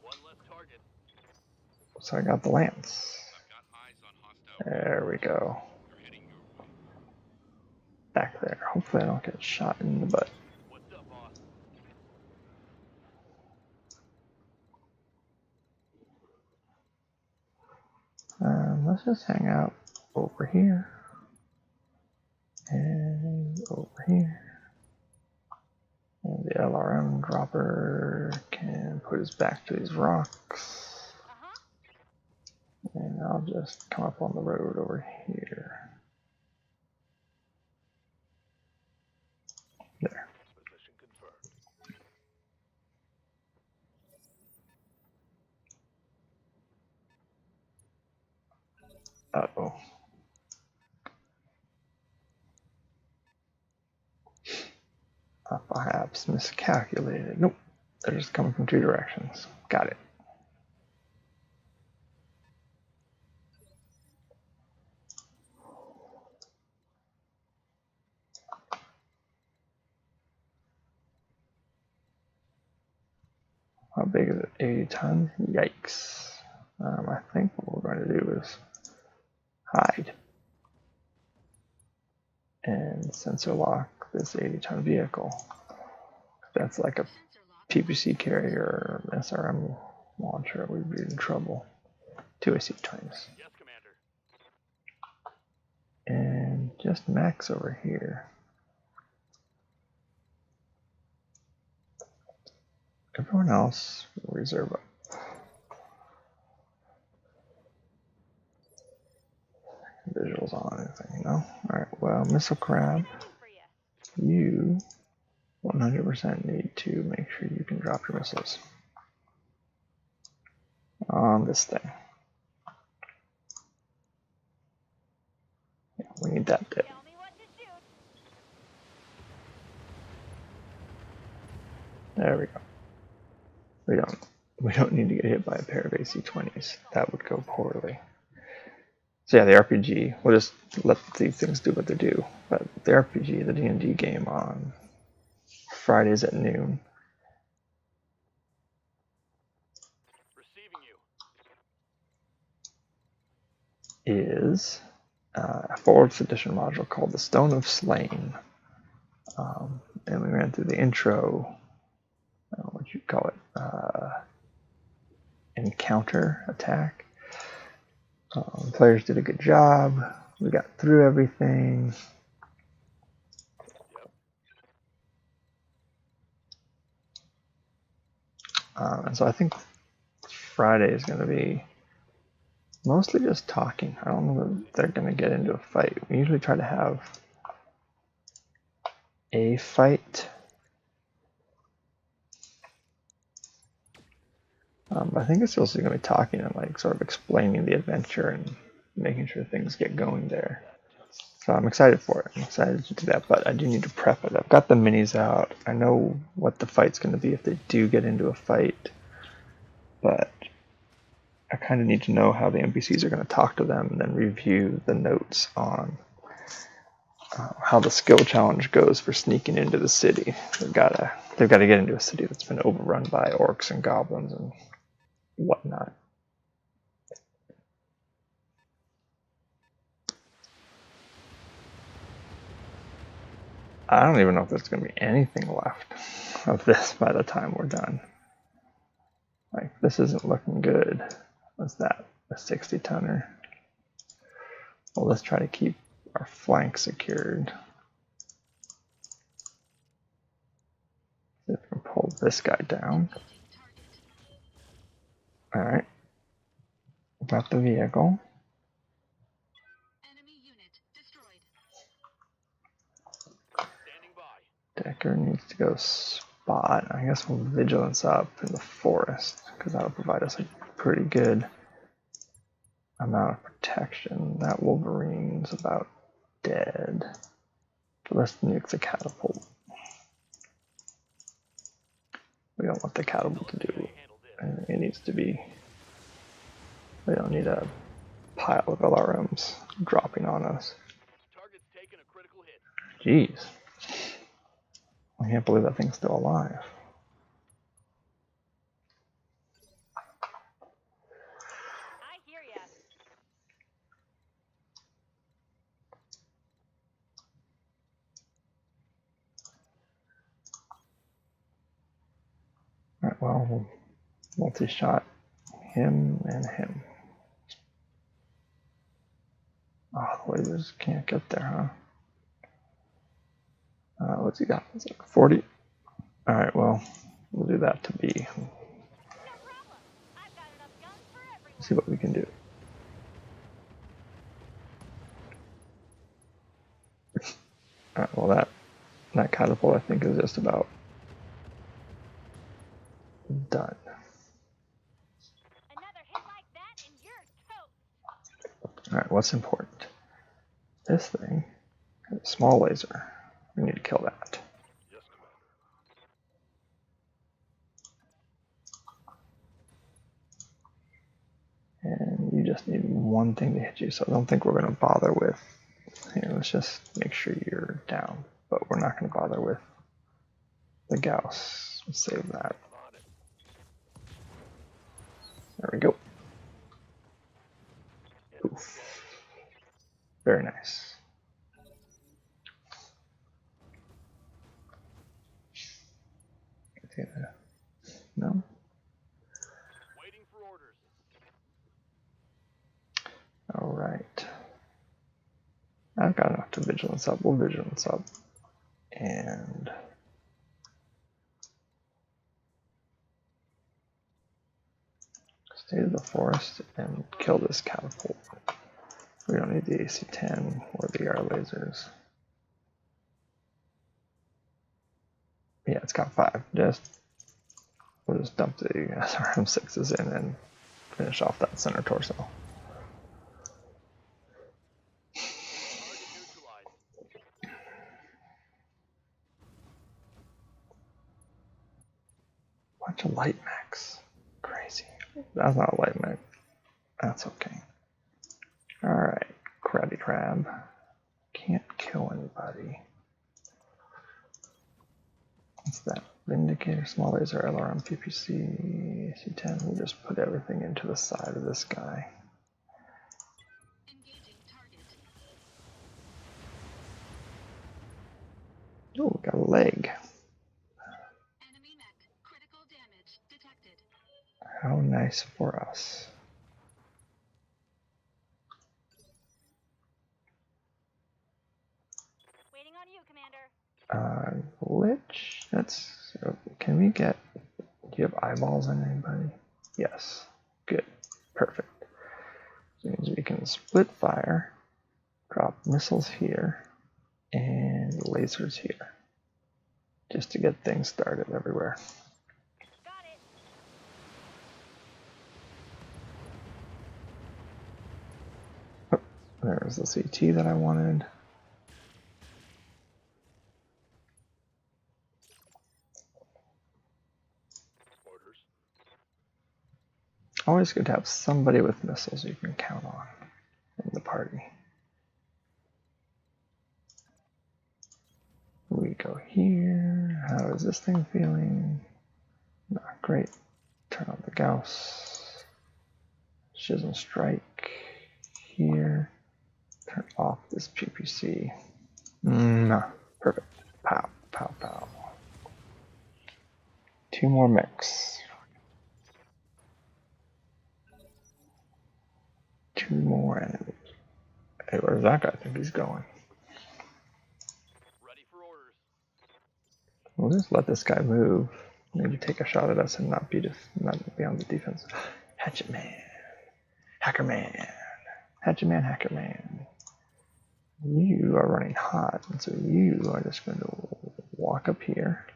One less target. So I got the lance. I've got eyes on hostile. There we go. They're heading your way. Back there. Hopefully I don't get shot in the butt. What's up, boss? Let's just hang out over here. And over here. And the LRM dropper can put his back to these rocks. Uh-huh. And I'll just come up on the road over here. There. Position confirmed. Uh-oh. I perhaps miscalculated. Nope. They're just coming from 2 directions. Got it. How big is it? 80 tons? Yikes. I think what we're going to do is hide and sensor lock this 80-ton vehicle. That's like a Sensor lock. PPC carrier or SRM launcher. We'd be in trouble. 2 AC times. Yes, Commander. just Max over here. Everyone else reserve up. Visuals on anything, you know? Alright, well, Missile Crab, you 100% need to make sure you can drop your missiles on this thing. Yeah, we need that bit. Tell me what to shoot. There we go. We don't need to get hit by a pair of AC-20s. That would go poorly. So yeah, the RPG, we'll just let these things do what they do. But the RPG, the D&D game on Fridays at noon, Receiving you. is a 4th edition module called the Stone of Slain. And we ran through the intro, what you call it, encounter attack. Players did a good job. We got through everything. And so I think Friday is going to be mostly just talking. I don't know that they're going to get into a fight. We usually try to have a fight. I think it's also going to be talking and like sort of explaining the adventure and making sure things get going there. So I'm excited for it. I'm excited to do that, but I do need to prep it. I've got the minis out. I know what the fight's going to be if they do get into a fight, but I kind of need to know how the NPCs are going to talk to them and then review the notes on how the skill challenge goes for sneaking into the city. They've got to get into a city that's been overrun by orcs and goblins and whatnot. I don't even know if there's going to be anything left of this by the time we're done. Like, this isn't looking good. What's that? A 60-tonner? Well, let's try to keep our flank secured. See if we can pull this guy down. Alright. Got the vehicle. Enemy unit destroyed. Standing by. Decker needs to go spot. I guess we'll vigilance up in the forest, because that'll provide us a pretty good amount of protection. That Wolverine's about dead. So let's nuke the catapult. We don't want the catapult to do anything. It needs to be. We don't need a pile of LRMs dropping on us. Target's taken a critical hit. Jeez. I can't believe that thing's still alive. I hear ya. Alright, well, we'll multi-shot him and him. Oh, the lasers can't get there, huh? What's he got? It's like 40. Alright, well, we'll do that to B. No problem. I've got enough guns for everyone. See what we can do. Alright, well, that catapult I think is just about done. Another hit like that and you're toast. Alright, what's important? This thing has a small laser. We need to kill that. Yes, Commander. And you just need one thing to hit you, so I don't think we're going to bother with. Here, let's just make sure you're down, but we're not going to bother with the Gauss. Let's save that. On it. There we go. Oof. Very nice. No? Waiting for orders. Alright. I've got enough to vigilance up. We'll vigilance up. And stay to the forest and kill this catapult. We don't need the AC-10 or the ER lasers. Yeah, it's got 5. We'll just dump the SRM6s in and finish off that center torso. Target neutralized. Bunch of light mechs. Crazy. That's not a light mech. That's okay. Alright, Krabby Crab. Can't kill anybody. What's that? Vindicator, small laser, LRM, PPC, C10. We'll just put everything into the side of this guy. Engaging target. Oh, we got a leg. Enemy mech. Critical damage detected. How nice for us. Waiting on you, Commander. Glitch. Can we get? Do you have eyeballs on anybody? Yes. Good. Perfect. So it means we can split fire, drop missiles here, and lasers here, just to get things started everywhere. Got it. There's the CT that I wanted. Orders. Always good to have somebody with missiles you can count on in the party. We go here. How is this thing feeling? Not great. Turn on the Gauss. Schism strike here. Turn off this PPC. No, perfect. Pow, pow, pow. 2 more mechs. 2 more enemies. Hey, where's that guy think he's going? Ready for orders. We'll just let this guy move. Maybe take a shot at us and not be on the defense. Hatchet Man. Hacker Man. Hatchet Man, Hacker Man. You are running hot, and so you are just going to walk up here.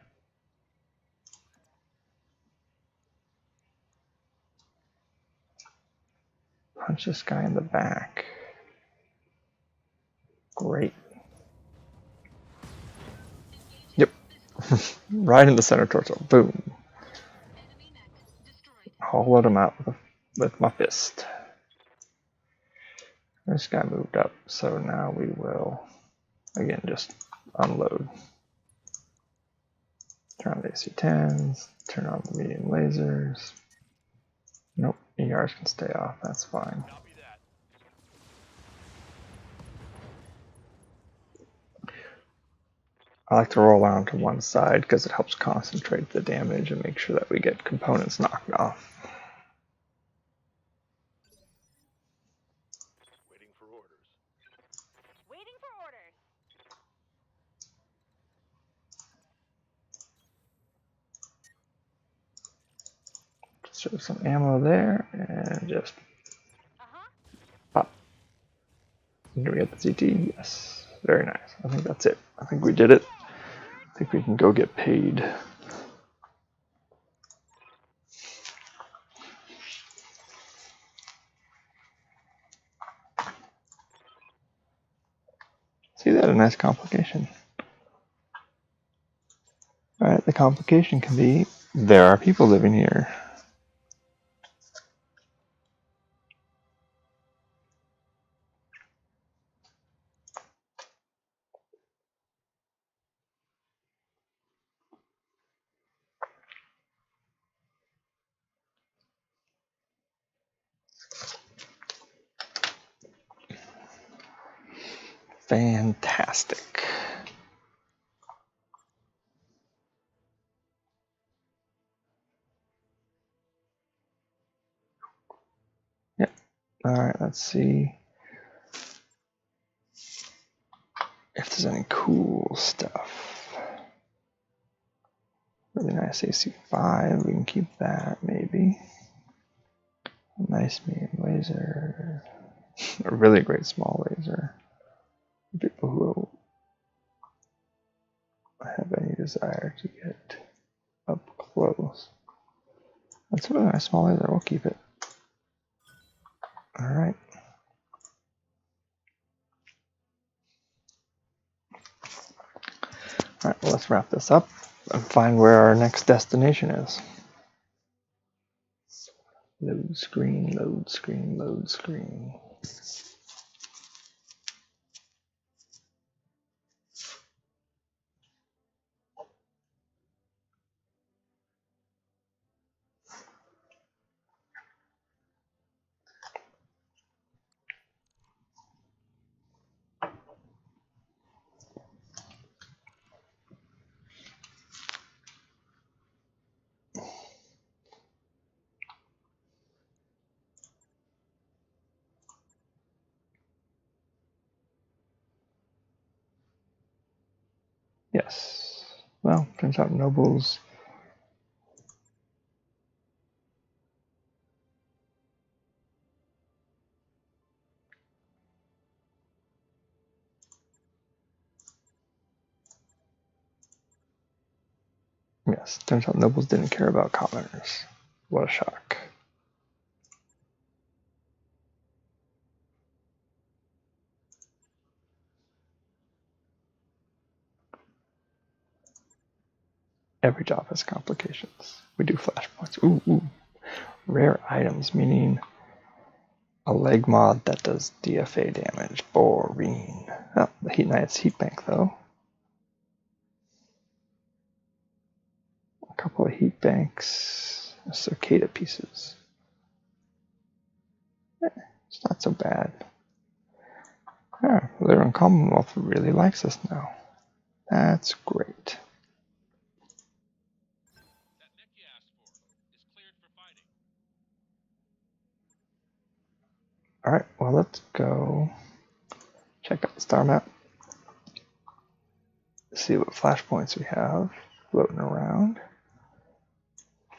Punch this guy in the back. Great. Yep. Right in the center torso. Boom. Enemy mech destroyed. Hollowed him out with my fist. This guy moved up, so now we will, again, just unload. Turn on the AC-10s, turn on the medium lasers. Nope, ERs can stay off, that's fine. Copy that. I like to roll out to one side because it helps concentrate the damage and make sure that we get components knocked off. Waiting for orders. Waiting for orders. Show some ammo there and just Uh-huh. pop. Did we get the CT? Yes. Very nice. I think that's it. I think we did it. I think we can go get paid. See that? A nice complication. Alright, the complication can be there are people living here. Fantastic. Yep. Alright, let's see. if there's any cool stuff. Really nice AC5. We can keep that maybe. A nice medium laser. A really great small laser. People who have any desire to get up close. That's a really nice small laser. We'll keep it. All right. All right. Well, let's wrap this up and find where our next destination is. Load screen, load screen, load screen. Yes. Well, turns out Noble's. Yes, turns out Nobles didn't care about commoners. What a shock. Every job has complications. We do flashpoints. Ooh. Rare items, meaning a leg mod that does DFA damage. Boring. Oh, the Heat Knight's heat bank, though. A couple of heat banks. Cicada pieces. It's not so bad. Yeah, Lyran Commonwealth really likes us now. That's great. That mech you asked for is cleared for fighting. Alright, well, let's go check out the star map. See what flashpoints we have floating around.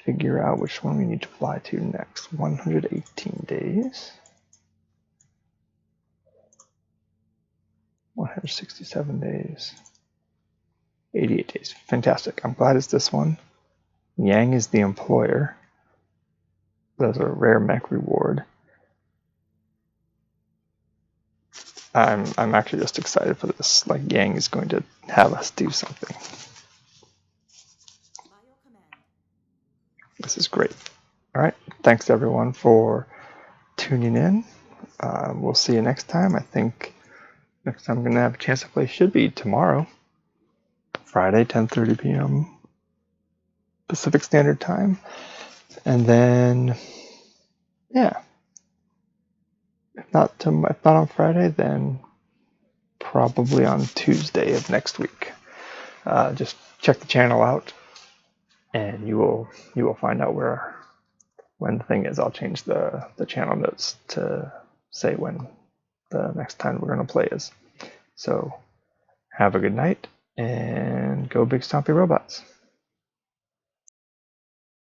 Figure out which one we need to fly to next. 118 days. 167 days. 88 days. Fantastic. I'm glad it's this one. Yang is the employer. There's a rare mech reward. I'm actually just excited for this. Like, Yang is going to have us do something. This is great. All right. Thanks, everyone, for tuning in. We'll see you next time. I think next time I'm going to have a chance to play should be tomorrow, Friday, 10:30 p.m. Pacific Standard Time. And then, yeah. If not on Friday, then probably on Tuesday of next week. Just check the channel out, and you will find out when the thing is. I'll change the channel notes to say when the next time we're going to play is. So have a good night, and go big stompy robots.